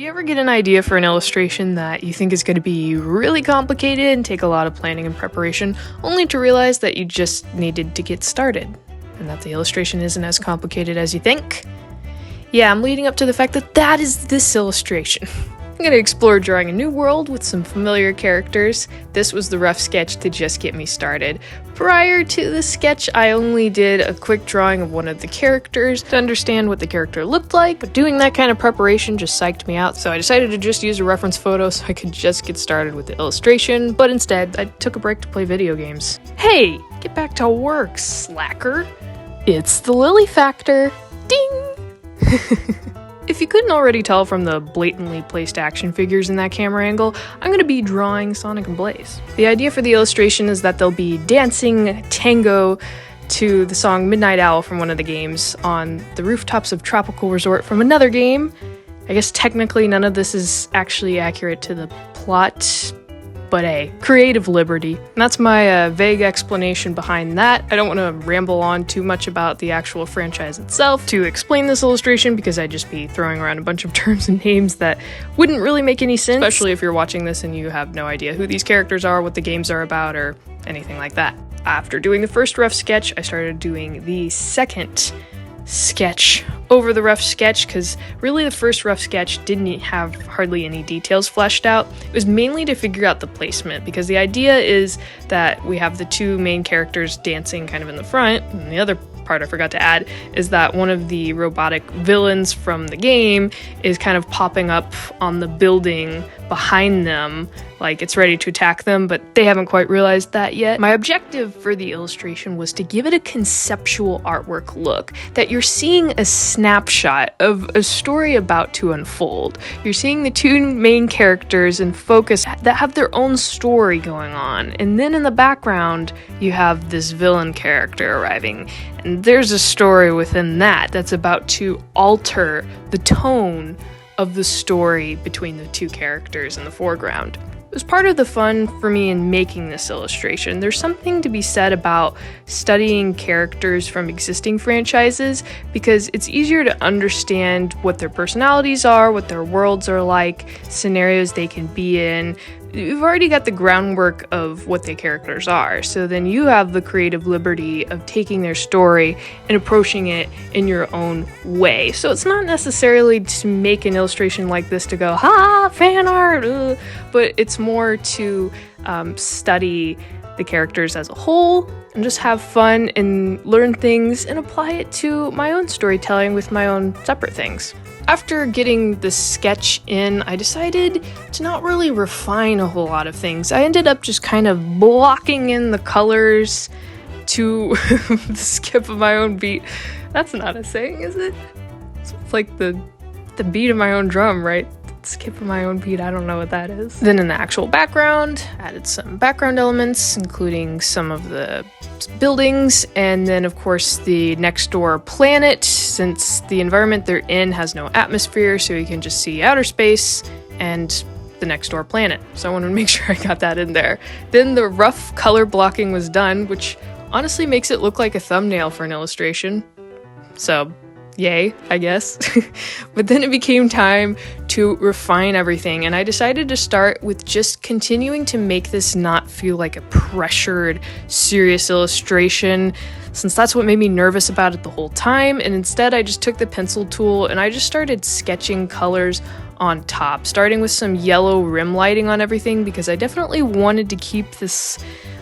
Do you ever get an idea for an illustration that you think is going to be really complicated and take a lot of planning and preparation, only to realize that you just needed to get started, and that the illustration isn't as complicated as you think? Yeah, I'm leading up to the fact that that is this illustration. I'm going to explore drawing a new world with some familiar characters. This was the rough sketch to just get me started. Prior to the sketch, I only did a quick drawing of one of the characters to understand what the character looked like, but doing that kind of preparation just psyched me out, so I decided to just use a reference photo so I could just get started with the illustration, but instead, I took a break to play video games. Hey, get back to work, slacker! It's the Lily Factor! Ding! If you couldn't already tell from the blatantly placed action figures in that camera angle, I'm going to be drawing Sonic and Blaze. The idea for the illustration is that they'll be dancing tango to the song Midnight Owl from one of the games on the rooftops of Tropical Resort from another game. I guess technically none of this is actually accurate to the plot, but hey, creative liberty. And that's my vague explanation behind that. I don't want to ramble on too much about the actual franchise itself to explain this illustration, because I'd just be throwing around a bunch of terms and names that wouldn't really make any sense, especially if you're watching this and you have no idea who these characters are, what the games are about, or anything like that. After doing the first rough sketch, I started doing the second sketch over the rough sketch, because really the first rough sketch didn't have hardly any details fleshed out. It was mainly to figure out the placement, because the idea is that we have the two main characters dancing kind of in the front, and the other part I forgot to add is that one of the robotic villains from the game is kind of popping up on the building behind them, like it's ready to attack them, but they haven't quite realized that yet. My objective for the illustration was to give it a conceptual artwork look, that you're seeing a snapshot of a story about to unfold. You're seeing the two main characters in focus that have their own story going on, and then in the background you have this villain character arriving, and there's a story within that that's about to alter the tone of the story between the two characters in the foreground. It was part of the fun for me in making this illustration. There's something to be said about studying characters from existing franchises, because it's easier to understand what their personalities are, what their worlds are like, scenarios they can be in. You've already got the groundwork of what the characters are, so then you have the creative liberty of taking their story and approaching it in your own way. So it's not necessarily to make an illustration like this to go, ha, fan art, but it's more to study the characters as a whole and just have fun and learn things and apply it to my own storytelling with my own separate things. After getting the sketch in, I decided to not really refine a whole lot of things. I ended up just kind of blocking in the colors to the skip of my own beat. That's not a saying, is it? It's like the beat of my own drum, right? Skip of my own beat, I don't know what that is. Then in the actual background, added some background elements, including some of the buildings, and then of course the next door planet, since the environment they're in has no atmosphere, so you can just see outer space and the next door planet. So I wanted to make sure I got that in there. Then the rough color blocking was done, which honestly makes it look like a thumbnail for an illustration. So yay, I guess. But then it became time to refine everything, and I decided to start with just continuing to make this not feel like a pressured, serious illustration, since that's what made me nervous about it the whole time. And instead I just took the pencil tool and I just started sketching colors on top, starting with some yellow rim lighting on everything, because I definitely wanted to keep this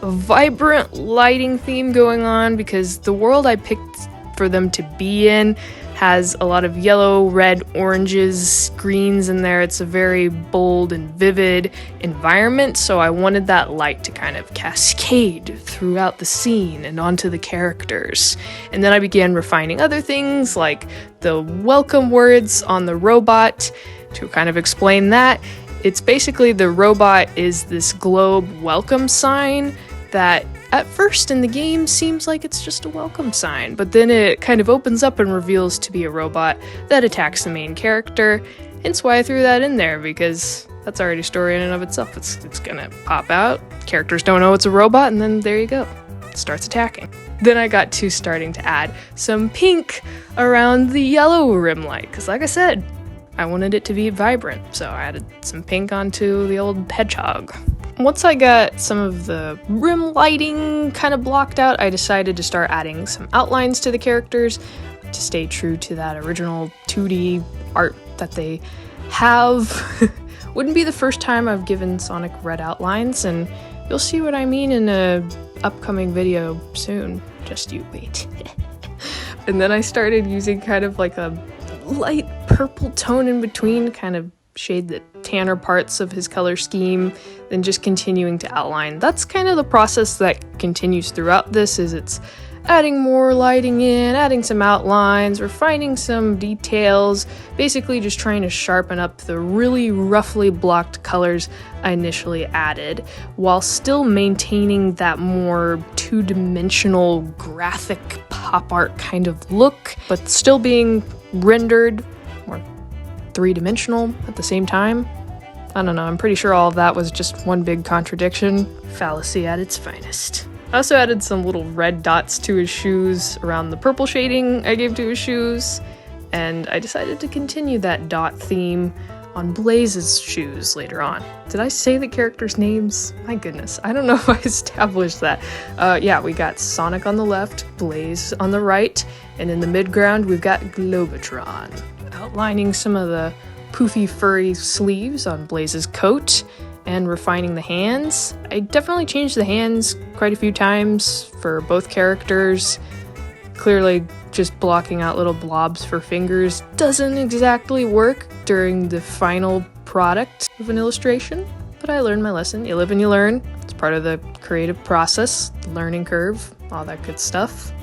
vibrant lighting theme going on, because the world I picked for them to be in has a lot of yellow, red, oranges, greens in there. It's a very bold and vivid environment, so I wanted that light to kind of cascade throughout the scene and onto the characters. And then I began refining other things, like the welcome words on the robot. To kind of explain that, it's basically the robot is this globe welcome sign that at first in the game seems like it's just a welcome sign, but then it kind of opens up and reveals to be a robot that attacks the main character. Hence why I threw that in there, because that's already a story in and of itself. It's gonna pop out, characters don't know it's a robot, and then there you go, it starts attacking. Then I got to starting to add some pink around the yellow rim light, because like I said, I wanted it to be vibrant, so I added some pink onto the old hedgehog. Once I got some of the rim lighting kind of blocked out, I decided to start adding some outlines to the characters to stay true to that original 2D art that they have. Wouldn't be the first time I've given Sonic red outlines, and you'll see what I mean in a upcoming video soon. Just you wait. And then I started using kind of like a light purple tone in between, kind of shade the tanner parts of his color scheme, then just continuing to outline. That's kind of the process that continues throughout this, is it's adding more lighting in, adding some outlines, refining some details, basically just trying to sharpen up the really roughly blocked colors I initially added, while still maintaining that more two-dimensional graphic pop art kind of look, but still being rendered more three-dimensional at the same time. I don't know, I'm pretty sure all of that was just one big contradiction. Fallacy at its finest. I also added some little red dots to his shoes around the purple shading I gave to his shoes, and I decided to continue that dot theme on Blaze's shoes later on. Did I say the characters' names? My goodness, I don't know if I established that. Yeah, we got Sonic on the left, Blaze on the right, and in the midground we've got Globotron, outlining some of the poofy furry sleeves on Blaze's coat, and refining the hands. I definitely changed the hands quite a few times for both characters. Clearly, just blocking out little blobs for fingers doesn't exactly work during the final product of an illustration, but I learned my lesson. You live and you learn. It's part of the creative process, the learning curve, all that good stuff.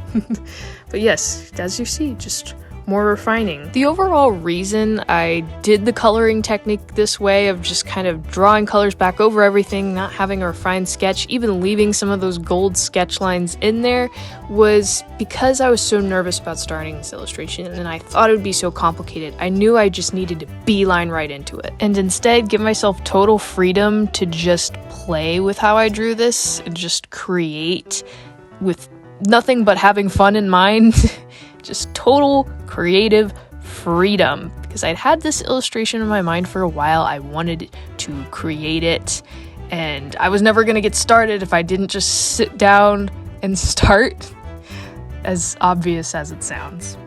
But yes, as you see, just more refining. The overall reason I did the coloring technique this way, of just kind of drawing colors back over everything, not having a refined sketch, even leaving some of those gold sketch lines in there, was because I was so nervous about starting this illustration and I thought it would be so complicated. I knew I just needed to beeline right into it and instead give myself total freedom to just play with how I drew this and just create with nothing but having fun in mind. Just total creative freedom, because I'd had this illustration in my mind for a while. I wanted to create it, and I was never going to get started if I didn't just sit down and start, as obvious as it sounds.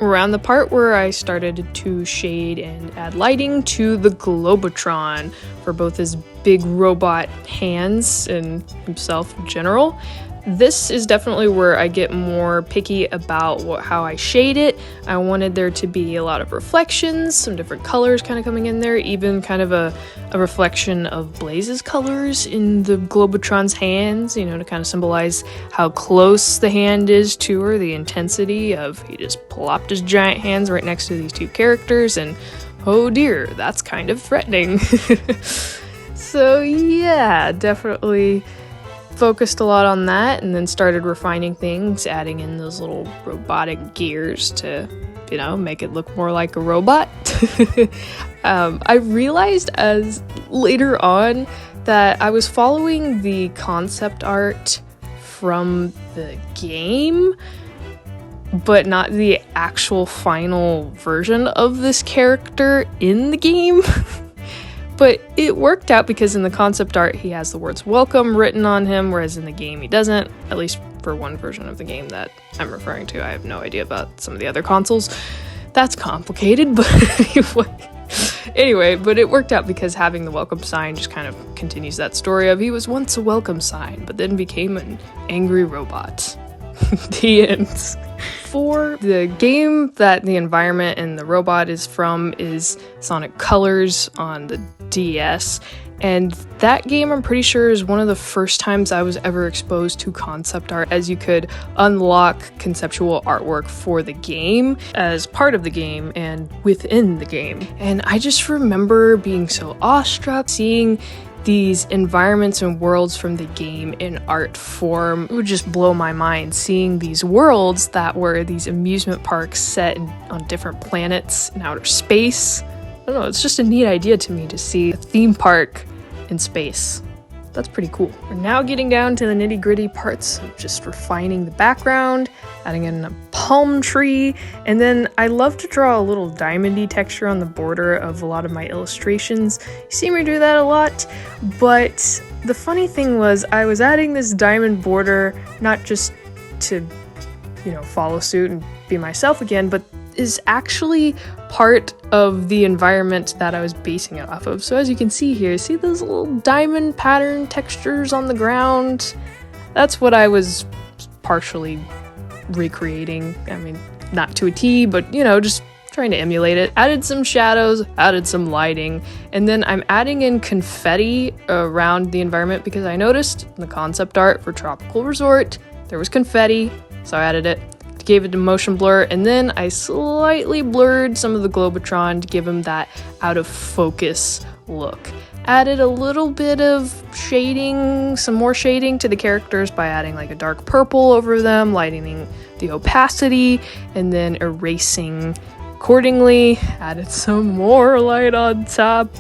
Around the part where I started to shade and add lighting to the Globotron for both his big robot hands and himself in general, this is definitely where I get more picky about how I shade it. I wanted there to be a lot of reflections, some different colors kind of coming in there, even kind of a reflection of Blaze's colors in the Globotron's hands, you know, to kind of symbolize how close the hand is to her, the intensity of he just plopped his giant hands right next to these two characters, and oh dear, that's kind of threatening. So yeah, definitely focused a lot on that, and then started refining things, adding in those little robotic gears to, you know, make it look more like a robot. I realized as later on that I was following the concept art from the game, but not the actual final version of this character in the game. But it worked out because in the concept art he has the words welcome written on him, whereas in the game he doesn't, at least for one version of the game that I'm referring to. I have no idea about some of the other consoles. That's complicated, but anyway, but it worked out because having the welcome sign just kind of continues that story of he was once a welcome sign, but then became an angry robot. The end. For the game that the environment and the robot is from is Sonic Colors on the DS, and that game I'm pretty sure is one of the first times I was ever exposed to concept art, as you could unlock conceptual artwork for the game as part of the game and within the game. And I just remember being so awestruck seeing these environments and worlds from the game in art form. It would just blow my mind seeing these worlds that were these amusement parks set on different planets in outer space. I don't know, it's just a neat idea to me to see a theme park in space. That's pretty cool. We're now getting down to the nitty-gritty parts of just refining the background, adding in a palm tree, and then I love to draw a little diamondy texture on the border of a lot of my illustrations. You see me do that a lot, but the funny thing was I was adding this diamond border not just to, follow suit and be myself again, but is actually part of the environment that I was basing it off of. So as you can see here, see those little diamond pattern textures on the ground? That's what I was partially recreating. I mean, not to a T, but just trying to emulate it. Added some shadows, added some lighting, and then I'm adding in confetti around the environment because I noticed in the concept art for Tropical Resort, there was confetti, so I added it. Gave it a motion blur, and then I slightly blurred some of the Globotron to give him that out of focus look. Added a little bit of shading, some more shading to the characters by adding like a dark purple over them, lightening the opacity, and then erasing accordingly. Added some more light on top.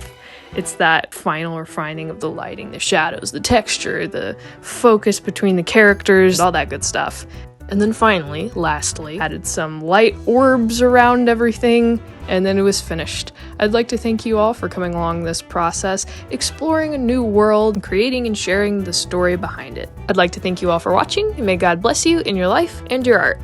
It's that final refining of the lighting, the shadows, the texture, the focus between the characters, all that good stuff. And then finally, lastly, added some light orbs around everything, and then it was finished. I'd like to thank you all for coming along this process, exploring a new world, creating and sharing the story behind it. I'd like to thank you all for watching, and may God bless you in your life and your art.